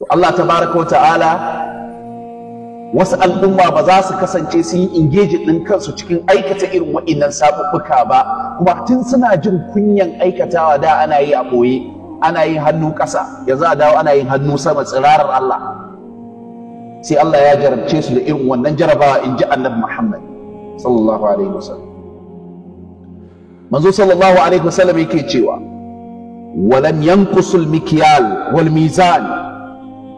to Allah tabaraka wa ta'ala wasu al'umma ba za su kasance sun yi engage ɗin kansu cikin aikata irin wa'innan sabubbuka ba, kuma tun suna jin kunyan aikatawa da ana yi a ɓoye, ana yin hannu ƙasa, yanzu a dawo ana yin hannu sama tsirarar Allah. Sai Allah ya jarabce su da irin wannan jarabawa, in ji Annabi Muhammad sallallahu alaihi wasallam. Manzo sallallahu alaihi wasallam yake cewa walam yanqusul mikyal wal mizan,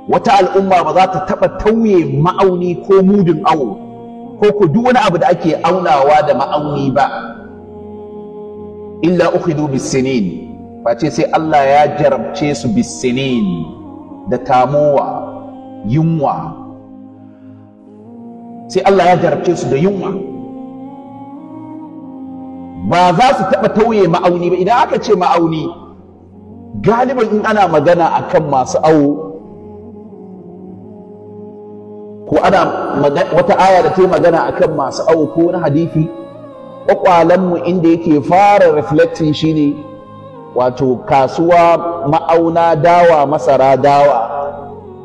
wata al'umma ba za ta taɓa tauye ma'auni ko mudun awo ko ku duk wani abu da ake aunawa da ma'auni ba, illa ukhidu bisinin, face sai Allah ya jarabce su bisinin da tamowa, yunwa. Sai Allah ya jarabce su da yunwa, ba za su taɓa tauye ma'auni ba. Idan aka ce ma'auni, galiban in ana magana akan masu awo, ko ana wata aya da ta yi magana akan masu awo ko wani hadisi, ƙwaƙwalenmu inda yake fara reflecting shine wato kasuwa, ma'auna, dawa, masara, dawa,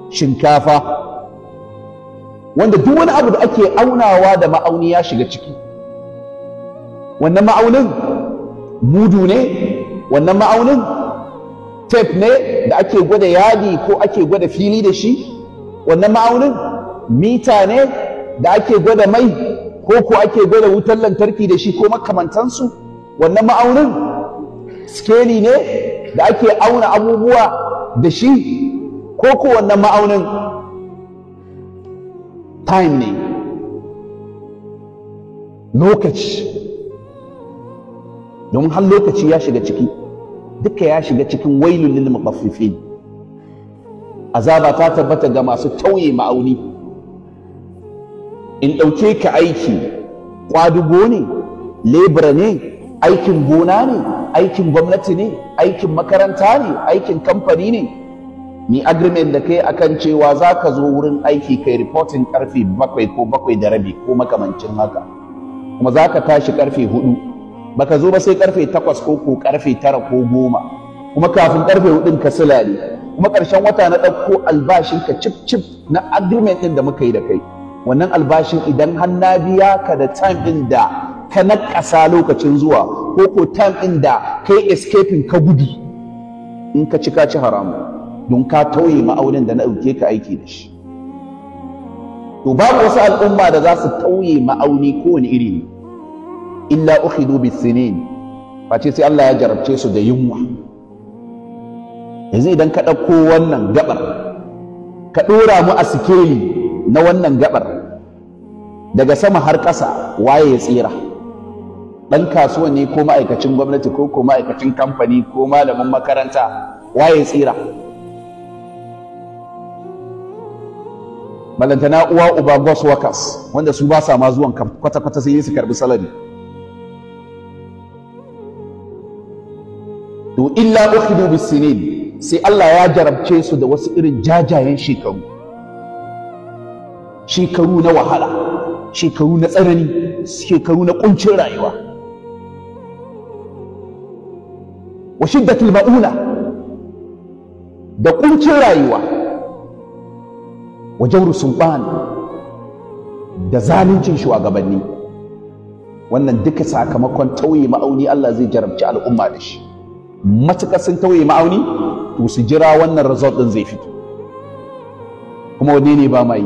shinkafa, wanda duk wani abu da ake aunawa da ma'auni ya shiga ciki. Wannan ma'aunin mudu ne, wannan ma'aunin tape ne da ake gwada yadi ko ake gwada fili da shi, wannan ma'aunin mita ne da ake gwada mai ko ake gwada wutar lantarki da shi ko makamantansu, wannan ma'aunin skeli ne da ake auna abubuwa da shi ko wannan ma'aunin time ne, lokaci, don har lokaci ya shiga ciki, duka ya shiga cikin wailul lil mutaffifin. Azaba ta tabbata ga masu tauye ma'auni. In ɗauke ka aiki, ƙwadugo ne, lebura ne, aikin gona ne, aikin gwamnati ne, aikin makaranta ne, aikin kamfani ne, ni agreement da kai akan cewa za ka zo wurin aiki kai reporting karfe 7 ko 7:30 ko makamancin haka, kuma za ka tashi karfe 4, baka zo ba sai karfe 8 ko karfe 9 ko 10, kuma kafin karfe 4 ka silale, kuma ƙarshen wata na ɗauko albashinka cip na agreement ɗin da muka yi da kai. Wannan albashin idan har na biya ka da time ɗin da ka naƙasa lokacin zuwa ko time ɗin da kai escaping ka gudu, in ka ci haramu, don ka tauye ma'aunin da na ɗauke ka aiki da shi. To babu wasu al'umma da za su tauye ma'auni kowane iri ne, illa ukhidu bisinin, face sai Allah ya jarabce su da yunwa. Yanzu idan ka ɗauko wannan gabar ka ɗora mu a sikeli na wannan gabar, daga sama har ƙasa waye ya tsira? Ɗan kasuwa ne ko ma'aikacin gwamnati ko ma'aikacin kamfani ko malamin makaranta, waye ya tsira? Balantana uwa uba boss workers wanda su ba sa ma zuwan kwata-kwata sai su karbi salari. To illa ukhidu bisinin, sai Allah ya jarabce su da wasu irin jajayen shekaru na wahala, shekaru na tsanani, shekaru na kuncin rayuwa, wa shiddatul ma'una, da kuncin rayuwa, wa jawru sultan, da zaluncin shugabanni. Wannan duka sakamakon tauye ma'auni Allah zai jarabci al'umma da shi. Matuƙar sun tauye ma'auni, to su jira wannan result ɗin zai fito. Kuma wanne ne ba ma yi?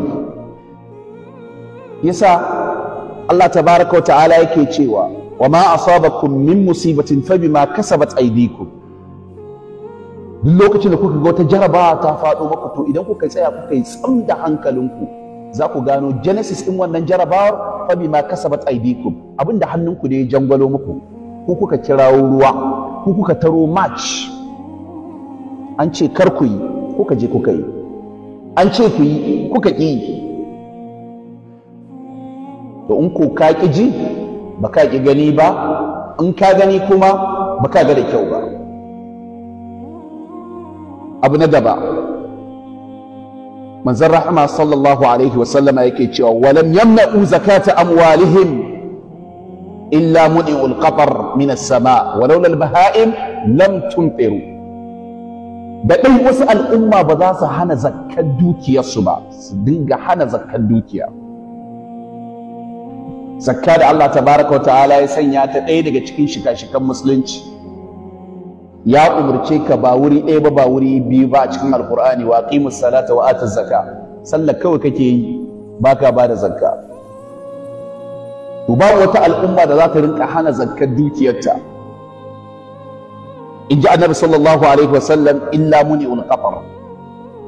Yasa Allah tabaraka wa ta'ala yake cewa wa ma asabakum min musibatin fa bima kasabat aydikum. Duk lokacin da kuka ga wata jarabawa ta faɗo maku, to idan kuka tsaya kuka yi tsam da hankalinku, za ku gano genesis ɗin wannan jarabawar fa bima kasabat aydikum, abinda hannunku ne ya jangwalo muku, ku kuka kirawo ruwa, ku kuka taro match, an ce kar ku yi, kuka je kuka yi, an ce ku yi, kuka ƙi yi. To in ko ka ƙi ji, ba ka ƙi gani ba, in ka gani kuma ba ka ga da kyau ba. Abu na gaba, manzon rahama sallallahu alaihi wasallama yake cewa walam yamna'u zakata amwalihim illa mudi'ul qatar min as-sama' walau lal baha'im lam tumtiru. da ɗai wasu al'umma ba za su hana zakkar dukiyarsu ba, su dinga hana zakkar dukiya. Zakka da Allah tabaraka wa ta'ala ya sanya ta ɗaya daga cikin shika-shikan musulunci, ya umarce ka ba wuri ɗaya ba, ba wuri biyu ba a cikin alkur'ani, wa aqimus salata wa atuz zakka. Sallar kawai kake yi, baka ba da zakka. To babu wata al'umma da za ta rinka hana zakkar dukiyarta, in ji annabi sallallahu alaihi wasallam, illa muni'ul qatar,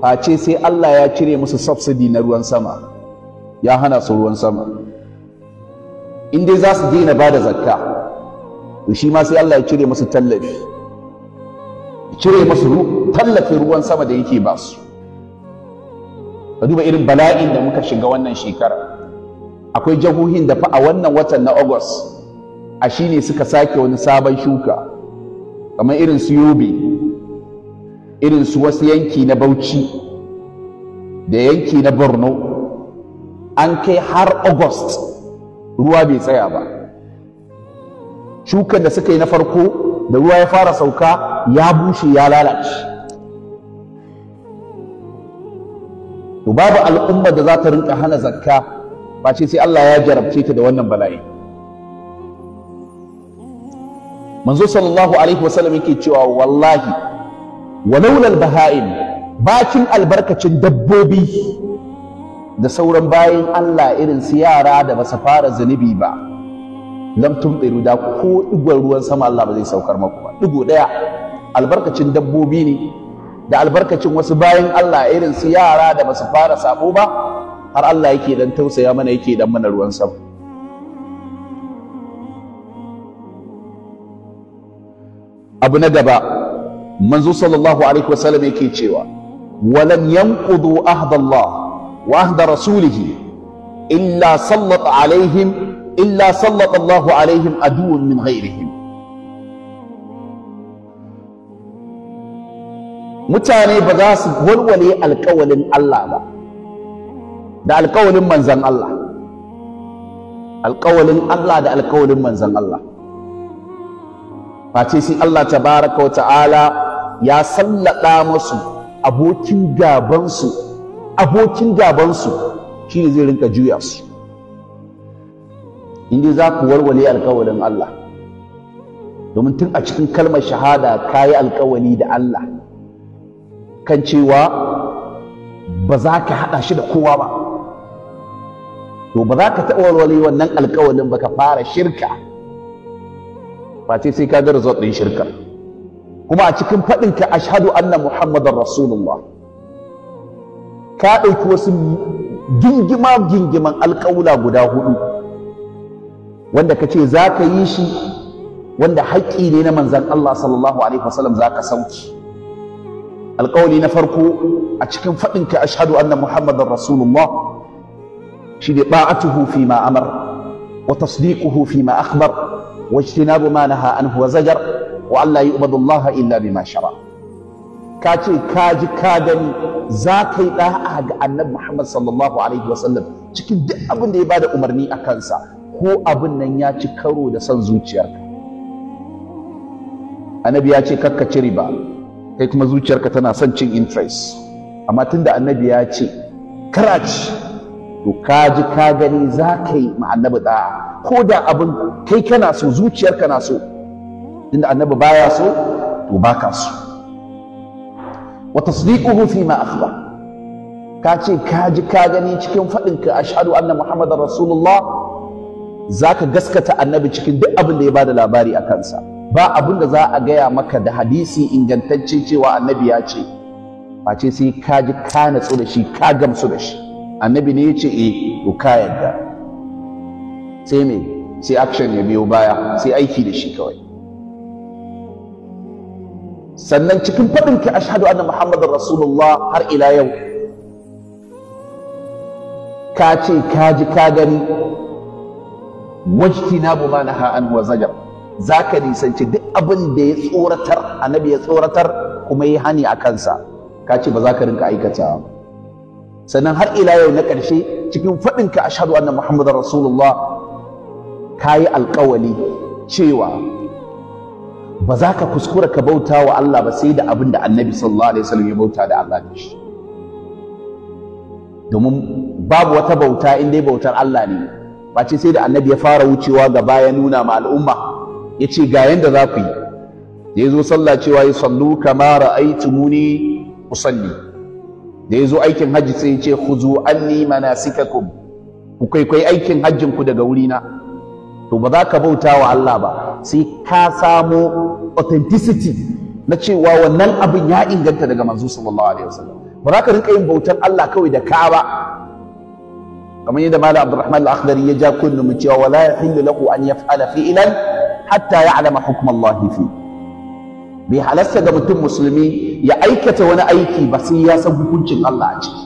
face sai Allah ya cire musu subsidy na ruwan sama, ya hana su ruwan sama. In dai za su daina ba da zakka, to shi ma sai Allah ya cire musu tallafi, cire musu tallafin ruwan sama da yake ba su. Ka duba irin bala'in da muka shiga wannan shekara. Akwai jihohin da fa a wannan watan na August a shine suka sake wani sabon shuka, kamar irin su Yobe, irin su wasu yanki na Bauchi da yanki na Borno. An kai har August ruwa bai tsaya ba. Shukan da suka yi na farko da ruwa ya fara sauka ya bushe ya lalace. To babu al'ummar da za ta rinka hana zakka face sai Allah ya jarabce ta da wannan bala'i. Manzo sallallahu alaihi wasallam yake cewa wallahi walaulal baha'im, bakin albarkacin dabbobi da sauran bayin Allah irin su yara da ba su fara zunubi ba, lam tumtiru, da ko digon ruwan sama Allah ba zai saukar maku ba, digo daya. Albarkacin dabbobi ne da albarkacin wasu bayin Allah irin su yara da ba su fara sabo ba, har Allah yake dan tausaya mana, yake dan mana ruwan sama. Abu na gaba, manzo sallallahu alaihi wasallam yake cewa walam yanqudu ahdallah wa ahda rasulihi illa sallat Allahu alaihim aduwwan min ghairihim. Mutane ba za su walwale alƙawalin Allah ba da alƙawalin manzan Allah, alƙawalin Allah da alƙawalin manzan Allah, face sai Allah tabaraka wa ta'ala ya sallada musu abokin gabansu shine zai rinka juya su. Inda za ku warware alƙawalin Allah, domin tun a cikin kalmar shahada kayi alƙawali da Allah kan cewa ba za ka haɗa shi da kowa ba, to ba za ka taɓa walwale wannan alƙawalin ba ka fara shirka, face sai ka ga result ɗin shirka. Kuma a cikin faɗinka ashhadu anna muhammadan rasulullah, ka ɗauki wasu gingiman alƙawula guda 4 wanda ka ce za ka yi shi, wanda haƙƙi ne na manzan Allah sallallahu alaihi wasallam za ka sauki. Alƙawali na farko a cikin faɗinka ashhadu anna muhammadan rasulullah shi ne ta'atuhu fi ma amar wa tasdiquhu fi ma akhbar wa ijtinabu ma naha anhu wa zajar wa alla yu'badu Allah illa bima shara. Ka ce ka ji ka gani za ka yi da'a ga annabi Muhammad sallallahu alaihi wasallam cikin duk abin da ya bada umarni a kansa, ko abin nan ya ci karo da son zuciyarka. Annabi ya ce kakka ci riba, kai kuma zuciyarka tana son cin interest, amma tunda annabi ya ce karaci, to ka ji ka gani za ka yi ma annabi da'a, ko da abin kai kana so zuciyarka na so, tunda annabi baya so to baka so. Wa tasdiquhu fi ma akhbar, ka ce ka ji ka gani cikin faɗinka ashhadu anna muhammadar rasulullah, zaka gaskata annabi cikin duk abin da ya bada labari a kansa. Ba abin da za a gaya maka da hadisi ingantacce cewa annabi ya ce, face sai ka ji ka natsu da shi, ka gamsu da shi. Annabi ne ya ce to ka yadda, sai me, sai action ya biyo baya, sai aiki da shi kawai. Sannan cikin faɗinka ashhadu anna muhammadar rasulullah har ila yau, ka ce ka ji ka gani wajtinabu ma naha anhu wa zajar, za ka nisanci duk abin da ya tsoratar, annabi ya tsoratar kuma ya hani a kansa, ka ce ba za ka rinka aikata. Sannan har ila yau na ƙarshe cikin faɗinka ashhadu anna muhammadar rasulullah, ka yi alƙawali cewa ba za ka kuskura ka bauta wa Allah ba sai da abin da annabi sallallahu alaihi wasallam ya bauta da Allah da shi. Domin babu wata bauta in dai bautar Allah ne ba ce sai da annabi ya fara wucewa gaba ya nuna ma al'umma ya ce ga yanda za ku yi. Da ya zo sallah cewa ya sallu kama ra'aytumuni usalli. Da ya zo aikin hajji sai ya ce khuzu anni manasikakum, ku kai aikin hajjin ku daga wurina. To ba za ka bauta wa Allah ba sai ka samo authenticity na cewa wannan abin ya inganta daga manzo sallallahu alaihi wasallam. Ba za ka rinka yin bautar Allah kawai da ka ba, kamar yadda Malam Abdurrahman Al-Akhdari ya ja kunnu mu cewa wala yahillu lahu an yaf'ala fi'lan hatta ya'lama hukm Allah fi. Bai halasta ga mutum musulmi ya aikata wani aiki ba sai ya san hukuncin Allah a ciki.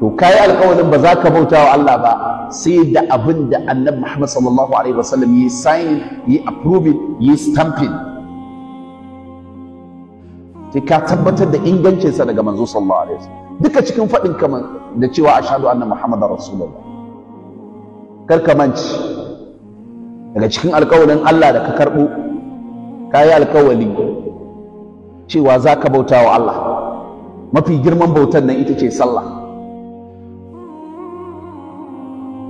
To kai alƙawarin ba za ka bauta wa Allah ba sai da abin da Annabi Muhammad sallallahu alaihi wasallam yi sign, yi approve, yi stamping. Sai ka tabbatar da ingancinsa daga manzo sallallahu alaihi wasallam. Duka cikin faɗin kaman da cewa ashhadu anna Muhammadar Rasulullah. Kar ka manci daga cikin alƙawarin Allah da ka karɓo, ka yi alƙawari cewa za ka bauta wa Allah. Mafi girman bautar nan ita ce sallah.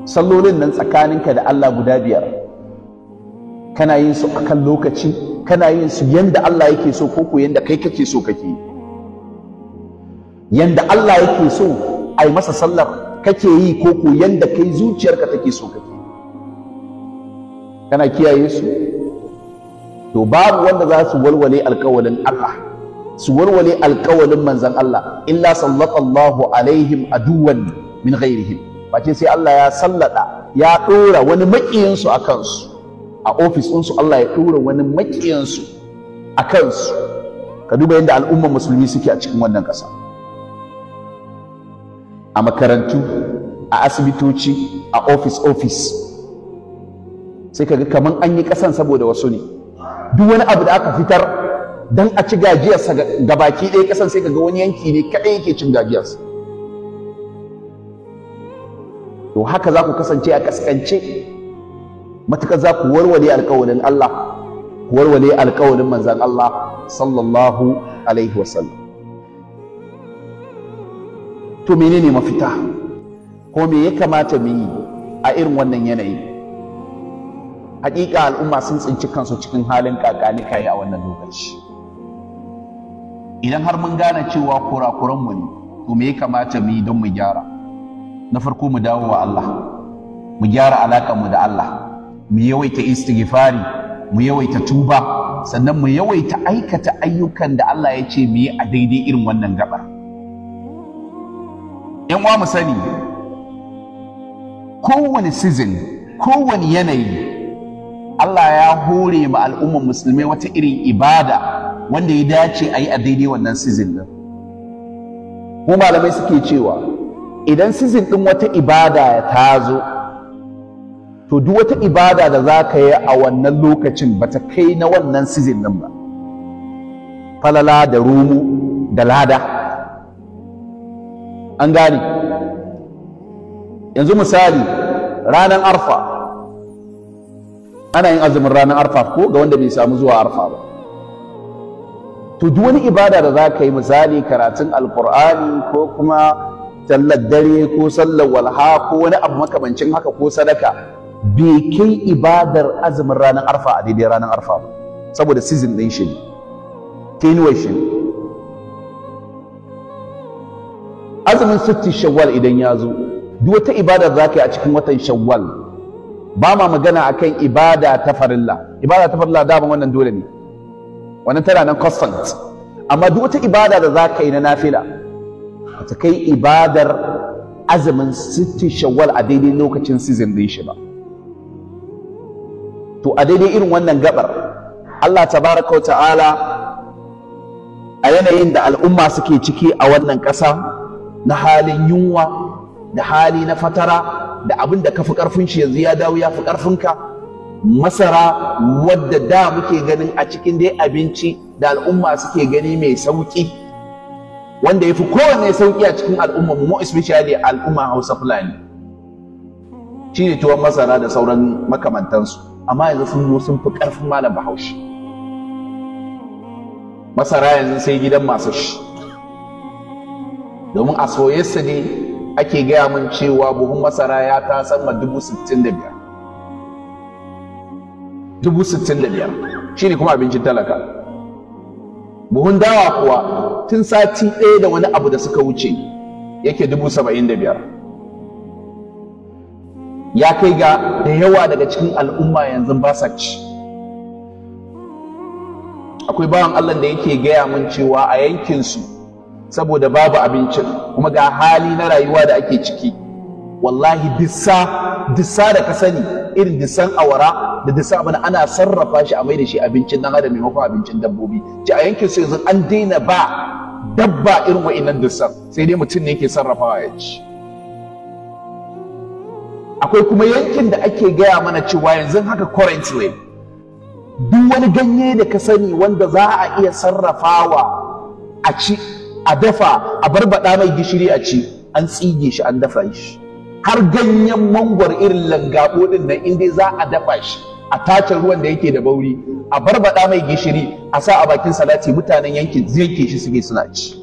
Sallolin nan tsakaninka da Allah guda 5 kana yin su akan lokaci, kana yin su yanda Allah yake so ko yanda kai kake so kake. Yanda Allah yake so ai masa sallar kake yi ko yanda kai zuciyarka take so kake. Kana kiyaye su? To babu wanda za su walwale alƙawalin Allah, su walwale alƙawalin manzon Allah illa sallallahu alaihim aduwan min ghairihim. Bace sai Allah ya sallada, ya ɗora wani maƙiyinsu a kansu. A ofis ɗinsu Allah ya ɗora wani maƙiyinsu a kansu. Ka duba yadda al'ummar musulmi suke a cikin wannan ƙasa. A makarantu, a asibitoci, a ofis. Sai ka ga kaman an yi ƙasan saboda wasu ne. Duk wani abu da aka fitar don a ci gajiyarsa ga baki ɗaya ƙasan sai ka ga wani yanki ne kaɗai yake cin gajiyarsa. To haka za ku kasance a kaskance matuƙar za ku warware alƙawarin Allah, ku warware alƙawarin manzan Allah sallallahu alaihi wasallam. To menene mafita ko me ya kamata mu yi a irin wannan yanayi? Haƙiƙa al'umma sun tsinci kansu cikin halin kakanikai a wannan lokaci. Idan har mun gane cewa kurakuranmu ne, to me ya kamata mu yi don mu gyara? Na farko mu dawo wa Allah, mu gyara alaƙarmu da Allah, mu yawaita istighfari, mu yawaita tuba, sannan mu yawaita aikata ayyukan da Allah ya ce mu yi a daidai irin wannan gabar. ‘Yan uwa mu sani, kowane season, kowane yanayi, Allah ya hore ma al'ummar musulmai wata irin ibada wanda ya dace a yi a daidai wannan season din. Mu malamai suke cewa idan season ɗin wata ibada ta zo, to duk wata ibada da za ka yi a wannan lokacin ba ta kai na wannan season ɗin ba. Falala da rumu da lada. An gane? Yanzu misali, ranar Arfa, ana yin azumin ranar Arfa ko ga wanda bai samu zuwa Arfa ba. To duk wani ibada da za ka yi, misali karatun Alƙur'ani ko kuma sallar dare ko sallar walha ko wani abu makamancin haka ko sadaka, bai kai ibadar azumin ranar Arfa a daidai ranar Arfa ba, saboda season ɗin shi ne, tenuwar shi ne. Azumin sitti Shawwal idan ya zo, duk wata ibada za ka yi a cikin watan Shawwal, ba ma magana akan ibada ta farilla. Ibada ta farilla dama wannan dole ne, wannan tana nan constant, amma duk wata ibada da za ka yi na nafila ta kai ibadar azumin sitti Shawwal a daidai lokacin season din shi ba. To a daidai irin wannan gabar, Allah tabaraka wa ta'ala a yanayin da al'umma suke ciki a wannan ƙasa na halin yunwa da hali na fatara da abin da ka fi ƙarfin shi yanzu ya dawo ya fi ƙarfinka, masara wadda da muke ganin a cikin dai abinci da al'umma suke gani mai sauƙi, wanda ya fi kowanne sauƙi a cikin al'umma mu especially al'umma Hausa Fulani, shi ne tuwon masara da sauran makamantansu. amma yanzu sun zo sun fi ƙarfin malam Bahaushe. Masara yanzu sai gidan masu shi, domin a soyayya ne ake gaya min cewa buhun masara ya ta sama 65,000. 65,000 shi ne kuma abincin talaka. Buhun dawa kuwa tun sati ɗaya da wani abu da suka wuce yake 75,000. Ya kai ga da yawa daga cikin al'umma yanzu ba sa ci. Akwai bawan Allah da yake gaya min cewa a yankinsu saboda babu abincin kuma ga hali na rayuwa da ake ciki, wallahi dissa da ka sani irin dissan awara da dissa abin ana sarrafa shi a mai da shi abincin dan adam maimakon abincin dabbobi. Ci a yankin su yanzu an daina ba dabba irin wa'innan dissan, sai dai mutum ne yake sarrafawa ya ci. Akwai kuma yankin da ake gaya mana cewa yanzu haka currently duk wani ganye da ka sani wanda za a iya sarrafawa a ci, a dafa, a barbada mai gishiri a ci, an tsige shi an dafa shi. Har ganyen mangwar irin langabo din nan inda za a dafa shi, a tace ruwan da yake da bauri, a barbada mai gishiri, a sa a bakin salati, mutanen yankin yanke shi suke suna ci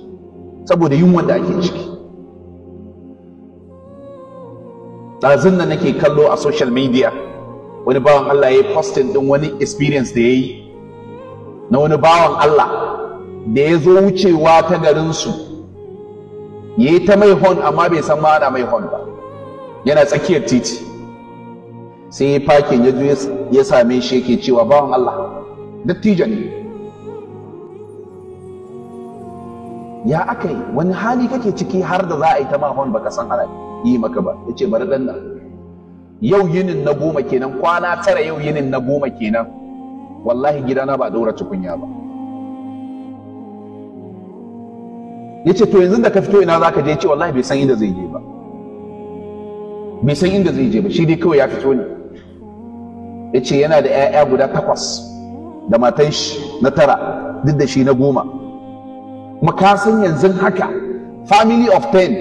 saboda yunwan da ake ciki. ɗazun nan nake kallo a social media wani bawan Allah ya yi posting din wani experience da ya yi na wani bawan Allah da ya zo wucewa ta garinsu, ya yi ta mai hon amma bai san ma ana mai hon ba, yana tsakiyar titi sai ya fakin ya zo ya same shi yake cewa bawan Allah dattijo ne, ya aka yi wani hali kake ciki har da za a yi ta ma hon baka san ana yi maka ba? Ya ce bari dan nan, yau yinin na 10 kenan, kwana 9 yau yinin na 10 kenan, wallahi gidana ba daura tukunya ba. Ya ce to yanzu da ka fito ina za ka je? Ya ce wallahi bai san inda zai je ba, bai san inda zai je ba, shi dai kawai ya fito ne. Ya ce yana da 'ya'ya guda 8 da matan shi na 9 duk da shi na 10, kuma ka san yanzu haka family of 10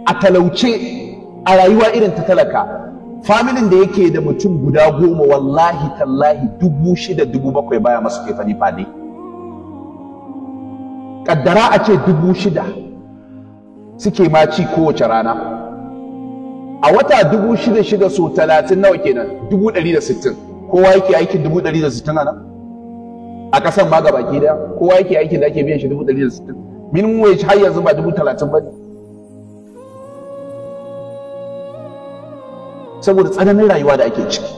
a talauce a rayuwa irin ta talaka, familin da yake da mutum guda 10 wallahi tallahi 6,000 7,000 baya masu kefani fadi. Kaddara a ce 6,000 suke maci kowace rana, a wata 6,600 so 30 nawa kenan? 160. Kowa yake aikin 160 a nan a ƙasan ma gabaki daya, kowa yake aikin da ake biyan shi 160. Minimum wage har yanzu ba 30,000 ba ne, saboda tsananin rayuwa da ake ciki.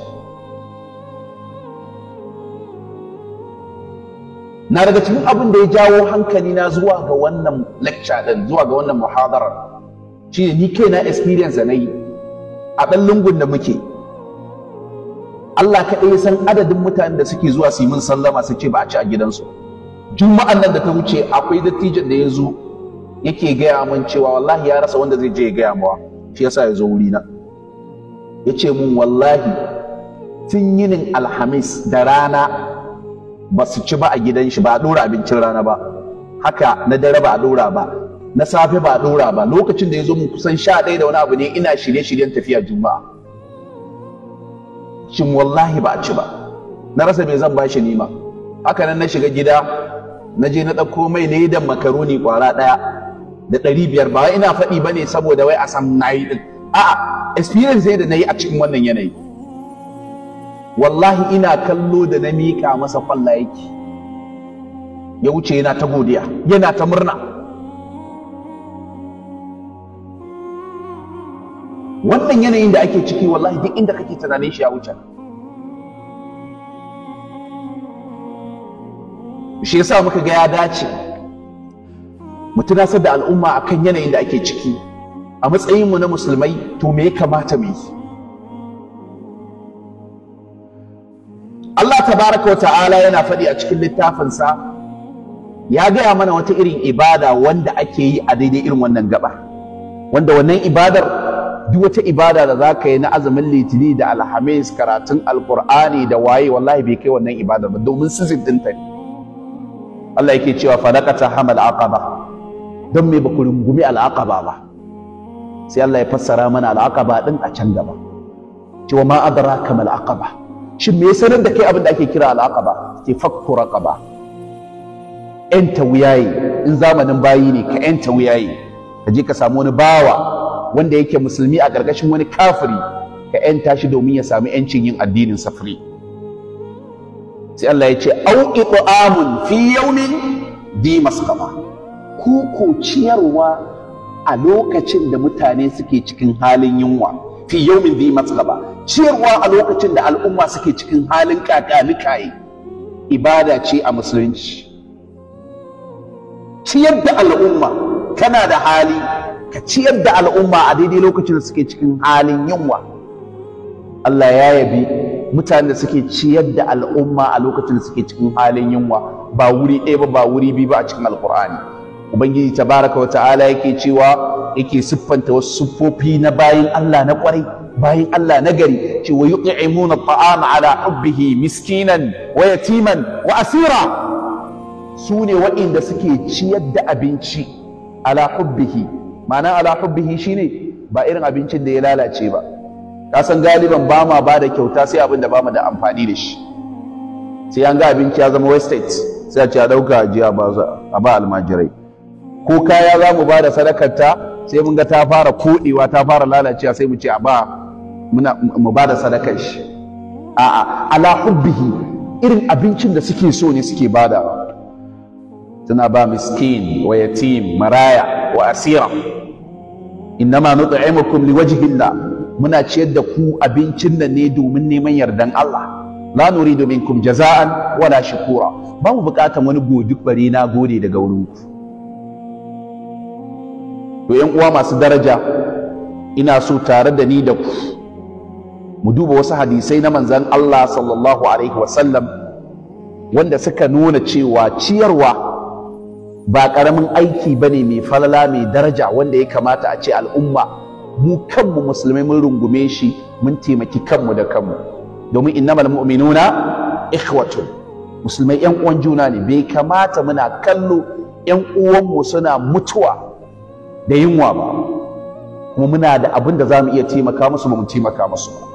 Na daga cikin abin da ya jawo hankali na zuwa ga wannan lecture din, zuwa ga wannan muhadarar, shine ni kaina experience da nayi a ɗan lungun da muke. Allah kaɗai ya san adadin mutanen da suke zuwa su yi min sallama su ce ba a ci a gidansu. Juma'an nan da ta wuce akwai dattijan da ya zo yake gaya min cewa wallahi ya rasa wanda zai je ya gaya mawa, shi yasa ya zo wurina. Ya ce mun wallahi tun yinin alhamis da rana ba su ci ba a gidan shi, ba a ɗora abincin rana ba, haka na dare ba a ɗora ba, na safe ba a ɗora ba. Lokacin da ya zo mun kusan 11 da wani abu ne, ina shirye-shiryen tafiya juma'a, shin wallahi ba a ci ba. Na rasa me zan bashi nima. Haka nan na shiga gida, na je na ɗauko mai ledan makaroni kwara ɗaya da 500. Ba wai ina faɗi ba ne saboda wai a san na yi ɗin, a'a experience ne da na yi a cikin wannan yanayi. Wallahi ina kallo da na miƙa masa kwalla yake, ya wuce yana ta godiya, yana ta murna. Wannan yanayin da ake ciki wallahi duk inda kake tunanin shi ya wuce. Shi yasa muka ga ya dace mu tunasar da al'umma akan yanayin da ake ciki a matsayinmu na musulmai. To me ya kamata mu yi? Allah tabaraka wa ta'ala yana faɗi a cikin littafinsa, ya gaya mana wata irin ibada wanda ake yi a daidai irin wannan gaba, wanda wannan ibadar duk wata ibada da za ka yi na azumin litini da alhamis, karatun alkur'ani da waye, wallahi bai kai wannan ibadar ba, domin sizin ɗinta ne. Allah yake cewa falaqata hamal aqaba, don me ba ku rungumi al'aqaba ba? Sai Allah ya fassara mana al'aqaba din a can gaba, cewa ma adraka mal aqaba, shin me sanar da kai abin da ake kira al-aqaba? Ke fakku raqaba, ƴanta wuyaye. In zamanin bayi ne ka ƴanta wuyaye, ka je ka samu wani bawa wanda yake musulmi a ƙarƙashin wani kafiri, ka ƴanta shi domin ya sami ƴancin yin addinin safari. Sai Allah ya ce au it'amun fi yawmin dhi masqaba, ko ciyarwa a lokacin da mutane suke cikin halin yunwa. Fi yawmin dhi masqaba, ciyarwa a lokacin da al'umma suke cikin halin kakanikaye, ibada ce a musulunci. Ciyar da al'umma, kana da hali ka ciyar da al'umma a daidai lokacin da suke cikin halin yunwa. Allah ya yabi mutanen da suke ciyar da al'umma a lokacin da suke cikin halin yunwa, ba wuri ɗaya ba, ba wuri biyu ba a cikin alkur'ani. Ubangiji tabaraka wa ta'ala yake cewa, yake siffanta wasu siffofi na bayin Allah na ƙwarai, bayin Allah na gari, cewa yut'imuna at'ama ala hubbihi miskinan wa yatiman wa asira. Su ne waɗanda suke ciyar da abinci ala hubbihi. Ma'ana ala hubbihi shine ba irin abincin da ya lalace ba. Ka san galiban ba ma ba da kyauta sai abin da ba mu da amfani da shi. Sai an ga abinci ya zama wasted, sai a ce a ɗauka ajiya a ba almajirai. Ko kaya za mu ba da sadakarta, sai mun ga ta fara koɗewa, ta fara lalacewa, sai mu ce mu ba da sadakar shi. A'a, ala hubbihi, irin abincin da suke so ne suke badawa. Suna ba miskin wa yatim, maraya wa asira. Innama nut'imukum liwajhillah, muna ciyar da ku abincin nan ne domin neman yardan Allah. La nuridu minkum jaza'an wala shukura, ba mu buƙatar wani bare na gode daga wurin ku. To ƴan uwa masu daraja, ina so tare da ni da ku mu duba wasu hadisai na manzon Allah sallallahu alaihi wasallam wanda suka nuna cewa ciyarwa ba ƙaramin aiki bane mai falala, mai daraja, wanda ya kamata a ce al'umma mu kanmu musulmai mun rungume shi, mun taimaki kanmu da kanmu. Domin innamal mu'minuna ikhwatun, musulmai ƴan uwan juna ne. Bai kamata muna kallo ƴan uwanmu suna mutuwa da yunwa ba, kuma muna da abin da za mu iya taimaka musu, ba mu taimaka musu ba.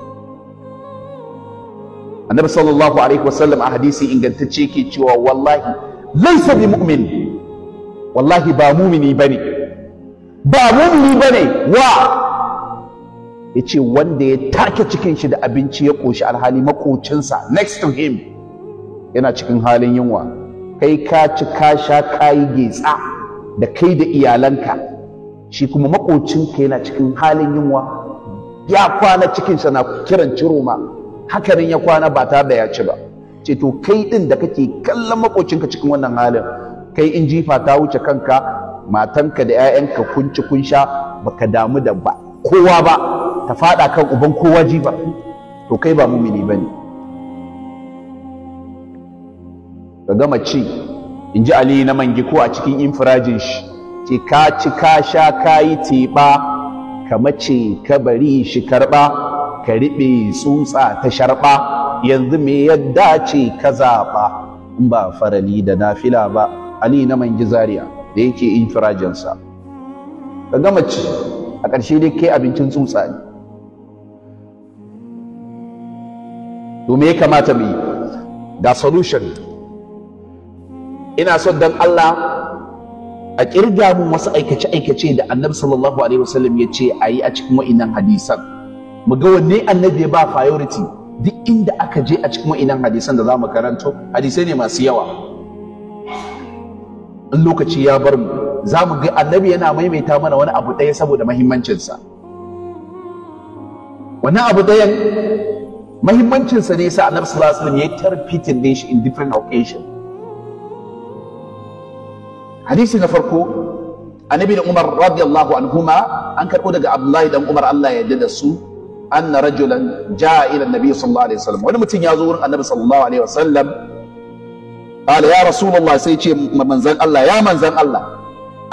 Annabi sallallahu alaihi wasallam a hadisi ingantacce yake cewa, wallahi laysa bi mu'min, wallahi ba mumini bane, ba mumini bane wa yace wanda ya take cikin shi da abinci ya koshi alhali makocinsa next to him yana cikin halin yunwa. Kai ka ci ka sha kayi getsa da kai da iyalanka, shi kuma makocinka yana cikin halin yunwa, ya kwana cikinsa na kiran ciroma, hakanan ya kwana ba tare da ya ci ba. Ce to kai din da kake kallon makocinka cikin wannan halin, kai in jifa ta wuce kanka, matanka da 'ya'yanka kun ci kun sha, baka damu da ba kowa ba, ta fada kan uban kowa jifa, to kai ba mumini bane. Ka gama ci, in ji Ali na Mangi ko a cikin infirajin shi, ce ka ci ka sha ka yi teɓa, ka mace ka bari shi karɓa, ka riɓe tsutsa ta sharɓa, yanzu me yadda ce ka zaɓa in ba farali da nafila ba. Ali na Mangi Zaria da yake infirajinsa. Ka gama ci, a ƙarshe dai kai abincin tsutsa ne. To me ya kamata mu yi? Ga solution. Ina son dan Allah a kirga mu wasu aikace-aikace da Annabi sallallahu alaihi wasallam ya ce a yi a cikin wa'innan hadisan. Mu ga wanne Annabi ya ba priority. Duk inda aka je a cikin wa'innan hadisan da za mu karanto, hadisai ne masu yawa. In lokaci ya bar mu, za mu ga Annabi yana maimaita mana wani abu ɗaya saboda mahimmancinsa. Wannan abu ɗayan mahimmancinsa ne sa Annabi sallallahu alaihi wasallam ya yi tarfitin din shi in different occasion. Hadisi na farko, Annabi da Umar radiyallahu anhuma, an karɓo daga Abdullahi dan Umar, Allah ya yarda da su, anna rajulan jaa ila Nabi sallallahu alaihi wasallam. Wani mutum ya zo wurin Annabi sallallahu alaihi wasallam. Qala ya Rasulullah, sai ce manzan Allah, ya manzan Allah,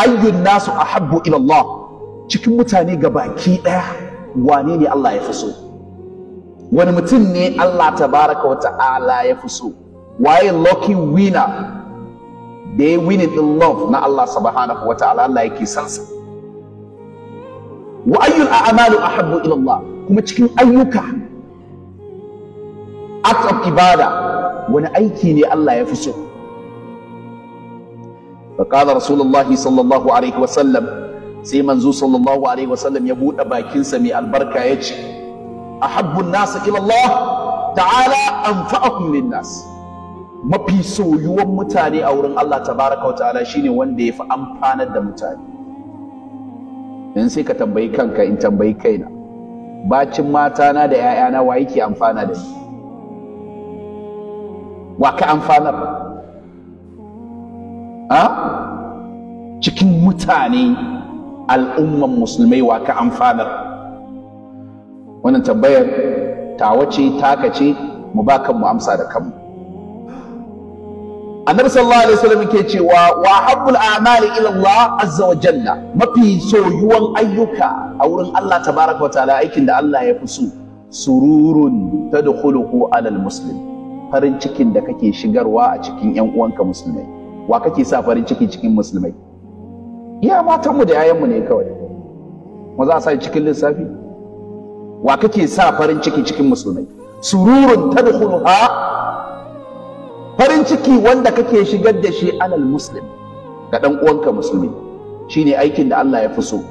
ayyun nasu ahabbu ila Allah, cikin mutane gabaki daya wane ne Allah ya fi so? Wani mutum ne Allah tabaraka wa ta'ala ya fi so? Waye lucky winner da ya winning in love na Allah subhanahu wa ta'ala, Allah yake san sa? Wa ayyul a'malu ahabbu ila Allah, kuma cikin ayyuka act of ibada, wani aiki ne Allah ya fi so. فقال رسول الله صلى الله عليه وسلم sai manzo sallallahu alaihi wasallam ya buɗe bakinsa mai albarka ya ce ahabbun nasu ila Allah ta'ala anfa'akum linnas, mafi soyuwan mutane a wurin Allah tabaraka wa ta'ala shine wanda ya fi amfanar da mutane. dan sai ka tambayi kanka, in tambayi kaina, bacin matana da 'ya'yana wa yake amfana da ni? Wa ka amfanar? Cikin mutane al'umman musulmai wa ka amfanar? Wannan tambayar tawa ce, taka ce, mu ba kanmu amsa da kanmu. Annabi sallallahu alaihi wasallam yake cewa wa habbul a'mali ila Allah azza wa jalla, mafi soyuwan ayyuka a wurin Allah tabaraka wa ta'ala, aikin da Allah ya fi so, sururun tadkhuluhu alal muslim, farin cikin da kake shigarwa a cikin ƴan uwanka musulmai. Wa kake sa farin ciki cikin musulmai? Iya matanmu da yayanmu ne kawai. Mu za a sa cikin lissafi? Wa kake sa farin ciki cikin musulmai? Sururun tadkhuluha, farin ciki wanda kake shigar da shi alal muslim, ga dan uwanka musulmi, shine aikin da Allah ya fi so.